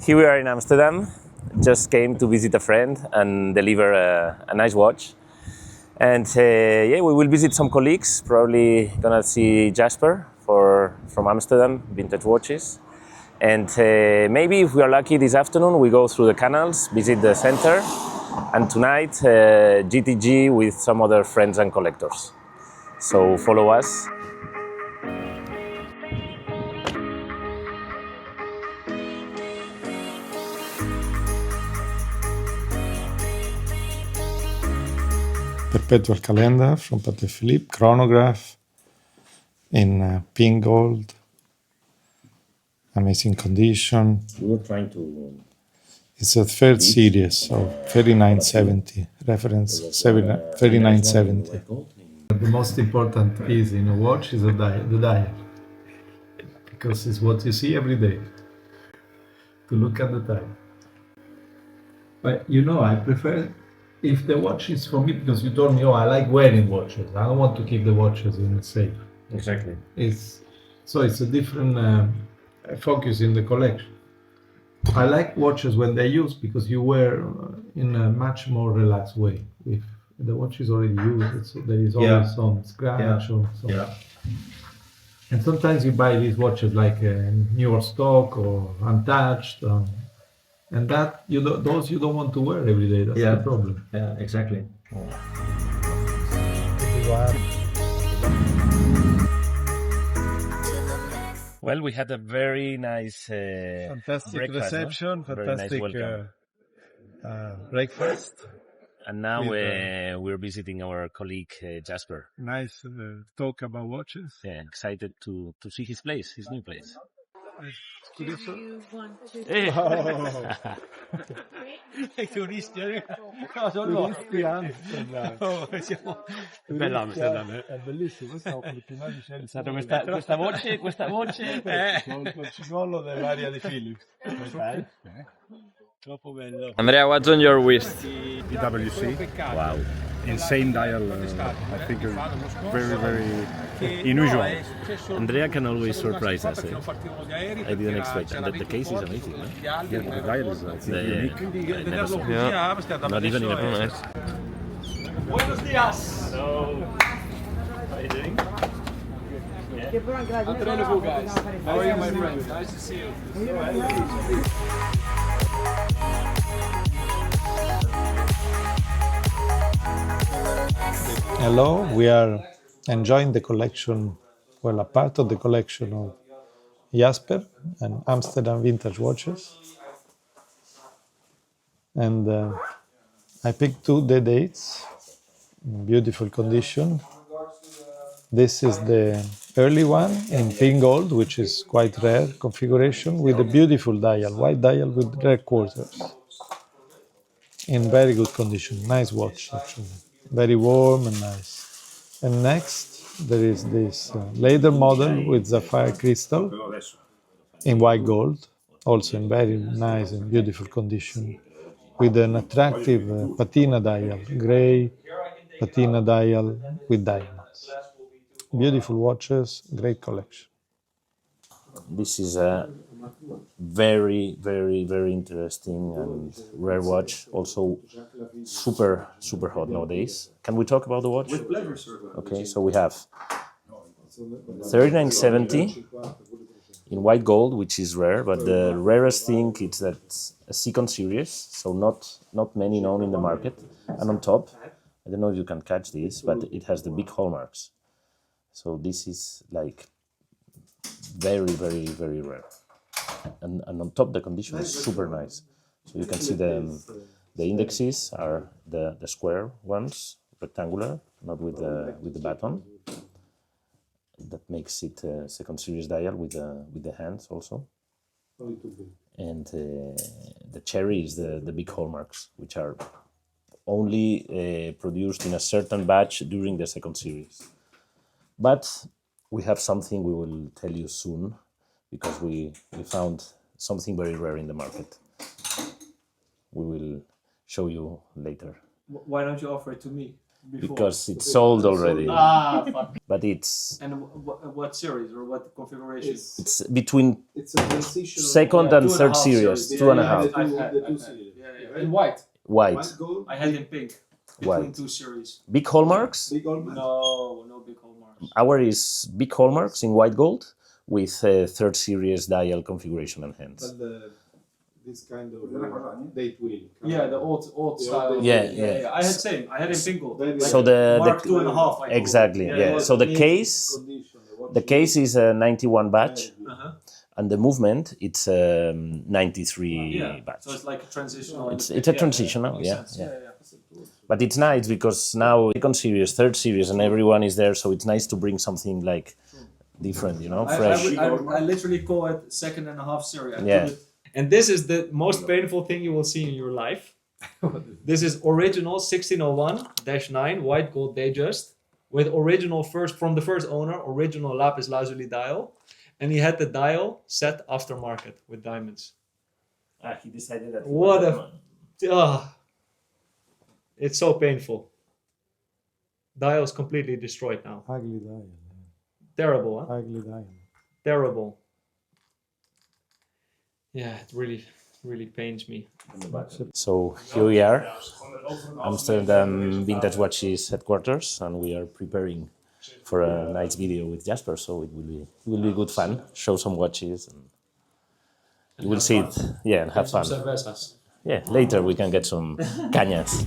Here we are in Amsterdam. Just came to visit a friend and deliver a nice watch. And yeah, we will visit some colleagues. Probably gonna see Jasper from Amsterdam, Vintage Watches. And maybe if we are lucky this afternoon, we go through the canals, visit the center, and tonight GTG with some other friends and collectors. So follow us. Perpetual calendar from Patek Philippe, chronograph in pink gold, amazing condition. We were trying to. It's a third series, so 3970, reference 3970. The most important piece in a watch is the dial, because it's what you see every day, to look at the time. But you know, I prefer if the watch is for me, because you told me, oh, I like wearing watches. I don't want to keep the watches in the safe. Exactly. It's a different focus in the collection. I like watches when they're used because you wear in a much more relaxed way. If the watch is already used, there is always some scratch or something. Yeah. And sometimes you buy these watches like newer stock or untouched, and that those you don't want to wear every day. That's the problem. Yeah, exactly. Well, we had a very nice Fantastic no? reception, fantastic breakfast. And now we're visiting our colleague Jasper. Nice talk about watches. Yeah, excited to see his place, his new place. You want to Turisti, Bella Amsterdam, È bellissimo, questo è prima di Stato questa voce col cigollo dell'aria di Philips. troppo bello. Andrea, what's on your list? PwC. Wow. Insane dial. I think very, very unusual. Andrea can always surprise us. I didn't expect that. The case is amazing. Eh? Yeah, the dial is unique. Not even in a promo. Buenos días. Hello. How are you doing? Unforgettable, guys. How are you, my friend? Nice to see you. Hello, we are enjoying the collection, well, a part of the collection of Jasper and Amsterdam Vintage Watches. And I picked two dates, in beautiful condition. This is the early one in pink gold, which is quite rare configuration, with a beautiful dial, white dial with rare quarters. In very good condition, nice watch actually. Very warm and nice. And next, there is this later model with sapphire crystal in white gold, also in very nice and beautiful condition, with an attractive patina dial, gray patina dial with diamonds. Beautiful watches, great collection. This is a very, very, very interesting and rare watch. Also super, super hot nowadays. Can we talk about the watch? With pleasure, sir. Okay, so we have 3970 in white gold, which is rare, but the rarest thing is that a second series, so not many known in the market. And on top, I don't know if you can catch this, but it has the big hallmarks. So this is like very, very, very rare. And on top, the condition is super nice. So you can see the indexes are the square ones, rectangular, not with the button. That makes it a second series dial with the hands also. And the cherry is the big hallmarks, which are only produced in a certain batch during the second series. But we have something we will tell you soon, because we found something very rare in the market. We will show you later. Why don't you offer it to me? because it's sold already. Ah, fuck. But it's And what series or what configuration? it's between It's a transitional. second and 2.5 third series, series. two and a Yeah, half. I've had. Yeah. In white. White, I had in pink. Between White. 2 series. big hallmarks. No big hallmarks. Our is big hallmarks in white gold with third series dial configuration and hands. This kind of date wheel. Yeah, the old style. Yeah. I had same. I had in pink gold. Like So the Mark 2.5. I call it. exactly, it was So the amazing. case, the case is a 91 batch, Uh-huh. and the movement it's a 93 Yeah. batch. So it's like a transitional. It's a transitional, makes yeah, sense. yeah. But it's nice because now second series, third series, and everyone is there, so it's nice to bring something like different, fresh. I literally call it 2.5 series. I Yeah. put it. And this is the most painful thing you will see in your life. This is original 1601-9 white gold Datejust with original from the first owner, original lapis lazuli dial. And he had the dial set aftermarket with diamonds. He decided that. What a... It's so painful. Dial's completely destroyed now. Ugly dial. Terrible, huh? Ugly dial. Terrible. Yeah, it really pains me. So here we are, Amsterdam Vintage Watches headquarters, and we are preparing for a nice video with Jasper. So it will be good fun. Show some watches, and you will see it. Yeah, and have fun. Cervezas. Yeah, later we can get some canals.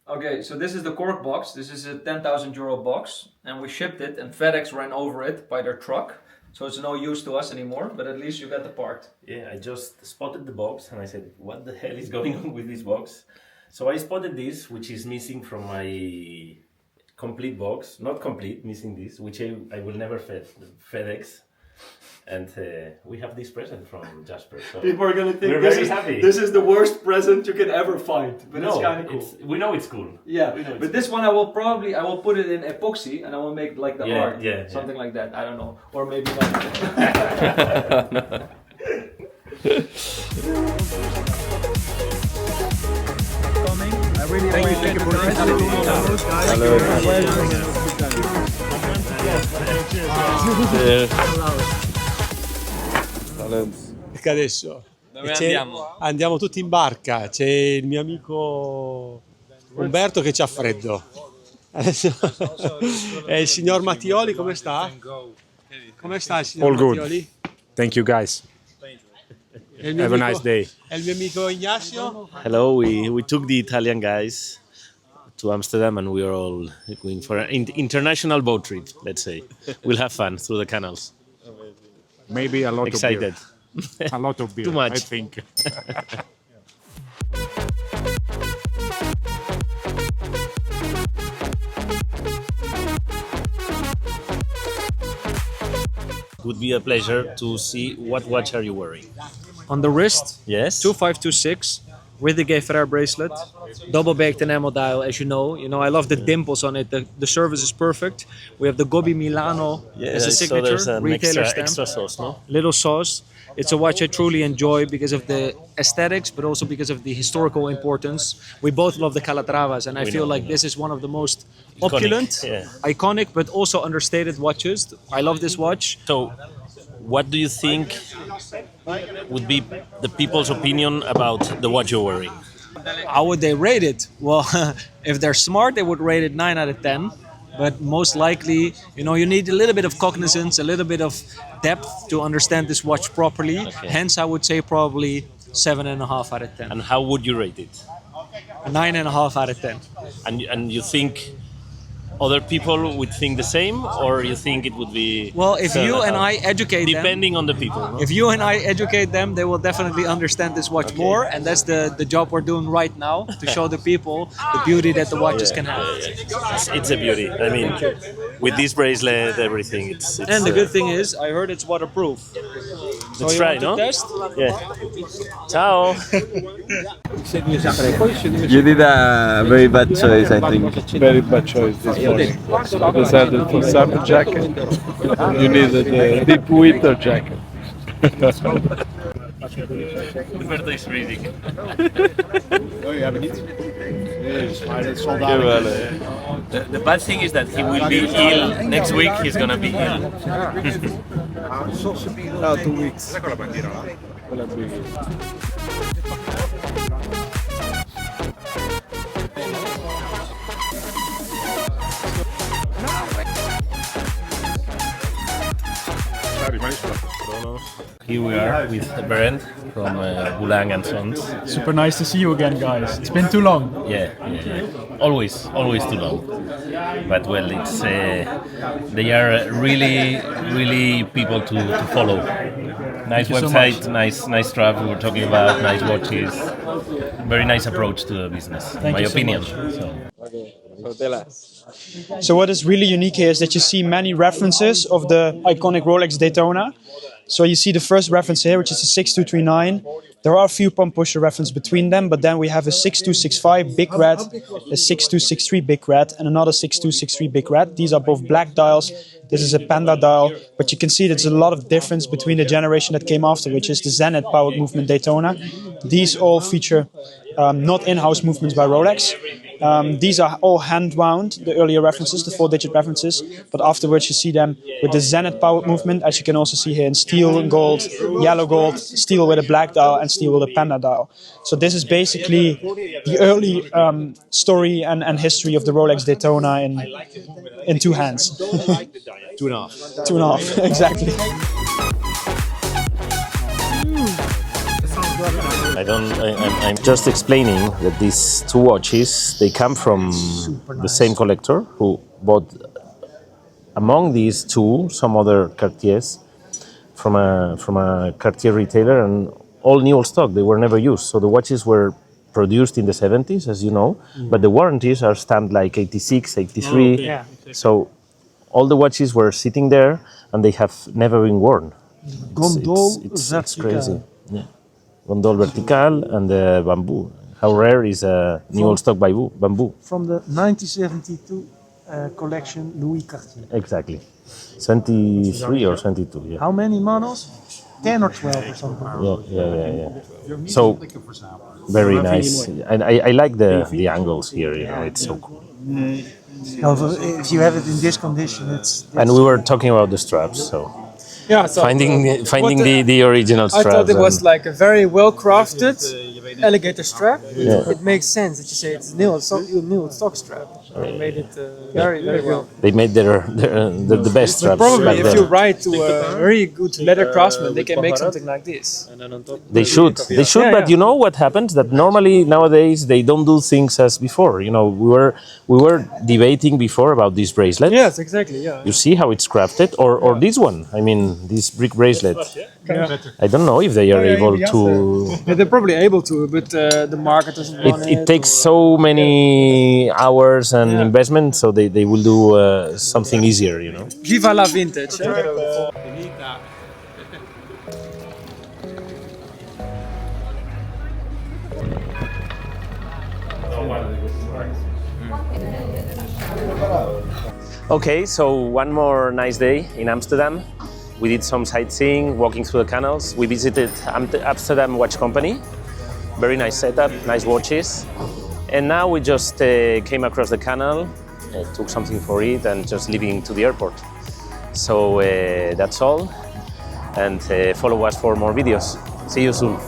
Okay, so this is the cork box. This is a 10,000 euro box, and we shipped it, and FedEx ran over it by their truck. So it's no use to us anymore, but at least you get the part. Yeah, I just spotted the box and I said, what the hell is going on with this box? So I spotted this, which is missing from my complete box. Not complete, missing this, which I will never FedEx. And we have this present from Jasper. So People are gonna think we're very happy. this is the worst present you can ever find, but it's kind of cool. We know it's cool. Yeah, we know it's but this one I will put it in epoxy and I will make like the art, something like that. I don't know, or maybe not. Perché adesso andiamo tutti in barca, c'è il mio amico Umberto che c'ha freddo. Adesso, e il signor Mattioli come sta? Come sta il signor All good. Mattioli? Thank you guys. E il mio Have a amico- nice day. E il mio amico Ignacio? Hello, we took the Italian guys to Amsterdam and we are all going for an international boat trip, let's say. We'll have fun through the canals. Maybe a lot Excited. of beer. A lot of beer, Too much. I think. It would be a pleasure to see what watch are you wearing. On the wrist, Yes? 2526 with the Gay Ferrer bracelet, double baked enamel dial, as you know. I love the dimples on it. The service is perfect. We have the Gobbi Milano as a signature, there's an retailer extra stamp, sauce, no? little sauce. It's a watch I truly enjoy because of the aesthetics, but also because of the historical importance. We both love the Calatravas, and I feel like this is one of the most opulent, yeah. iconic, but also understated watches. I love this watch. So, what do you think would be the people's opinion about the watch you're wearing? How would they rate it? Well, if they're smart, they would rate it 9 out of 10. But most likely, you need a little bit of cognizance, a little bit of depth to understand this watch properly. Okay. Hence, I would say probably 7.5 out of 10. And how would you rate it? 9.5 out of 10. And you think other people would think the same, or you think it would be... Well, if you 7.5? and I educate them, Depending on the people, no? if you and I educate them, they will definitely understand this watch more. And that's the job we're doing right now, to show the people the beauty that the watches can have. It's a beauty. I mean, with this bracelet, everything. It's And the good thing is, I heard it's waterproof. let's you try, want to no? test? Yeah. Ciao. You did a very bad choice, I think. Very bad choice this morning. Decided for summer jacket. You needed a deep winter jacket. De birthday is reading. Oh, je hebt niet. Nee, maar het zal The bad thing is that he will be ill. Next week he's gonna be ill. No, 2 weeks. Here we are with Berend from Boulang and Sons. Super nice to see you again, guys. It's been too long. Yeah. Always too long. But well, it's they are really people to follow. Nice website, nice stuff. We were talking about nice watches. Very nice approach to the business, in my opinion. So what is really unique here is that you see many references of the iconic Rolex Daytona. So you see the first reference here, which is a 6239. There are a few pump pusher references between them, but then we have a 6265 big red, a 6263 big red, and another 6263 big red. These are both black dials. This is a panda dial, but you can see there's a lot of difference between the generation that came after, which is the Zenith powered movement Daytona. These all feature not in-house movements by Rolex. These are all hand-wound, the earlier references, the 4-digit references, but afterwards you see them with the Zenith powered movement, as you can also see here in steel and gold, yellow gold, steel with a black dial, and steel with a panda dial. So this is basically the early story and history of the Rolex Daytona in two hands. 2.5. 2.5, exactly. I'm just explaining that these two watches, they come from the same collector who bought among these two some other Cartiers from a Cartier retailer, and all new stock. They were never used. So the watches were produced in the 70s, as you know, but the warranties are stamped like 86, 83. Yeah. So all the watches were sitting there and they have never been worn. It's crazy. Yeah. Gondole vertical and the bamboo. How rare is a new old stock bamboo? From the 1972 collection Louis Cartier. Exactly. 73 or 72, yeah. How many models? 10 or 12 or something. Yeah. So, very nice. And I like the angles here, you know, it's so cool. If you have it in this condition, it's... And we were talking about the straps, so... Yeah, so finding the original straps. I thought it was and- like a very well crafted alligator strap. Yeah. It makes sense that you say it's new stock strap. They made it very well. They made the best straps Probably back if then. you write to a very good leather craftsman, they can make something like this. They should, but you know what happens? That normally nowadays they don't do things as before. You know, we were debating before about this bracelet. Yes, exactly. Yeah. You see how it's crafted, or this one? I mean, this brick bracelet. Yeah. I don't know if they are able to. Yeah, they're probably able to, but the market doesn't want it. It takes so many hours and investment, so they will do something easier. You know. Viva la vintage. Okay, so one more nice day in Amsterdam. We did some sightseeing, walking through the canals. We visited Amsterdam Watch Company. Very nice setup, nice watches. And now we just came across the canal, took something for it, and just leaving to the airport. So that's all. And follow us for more videos. See you soon.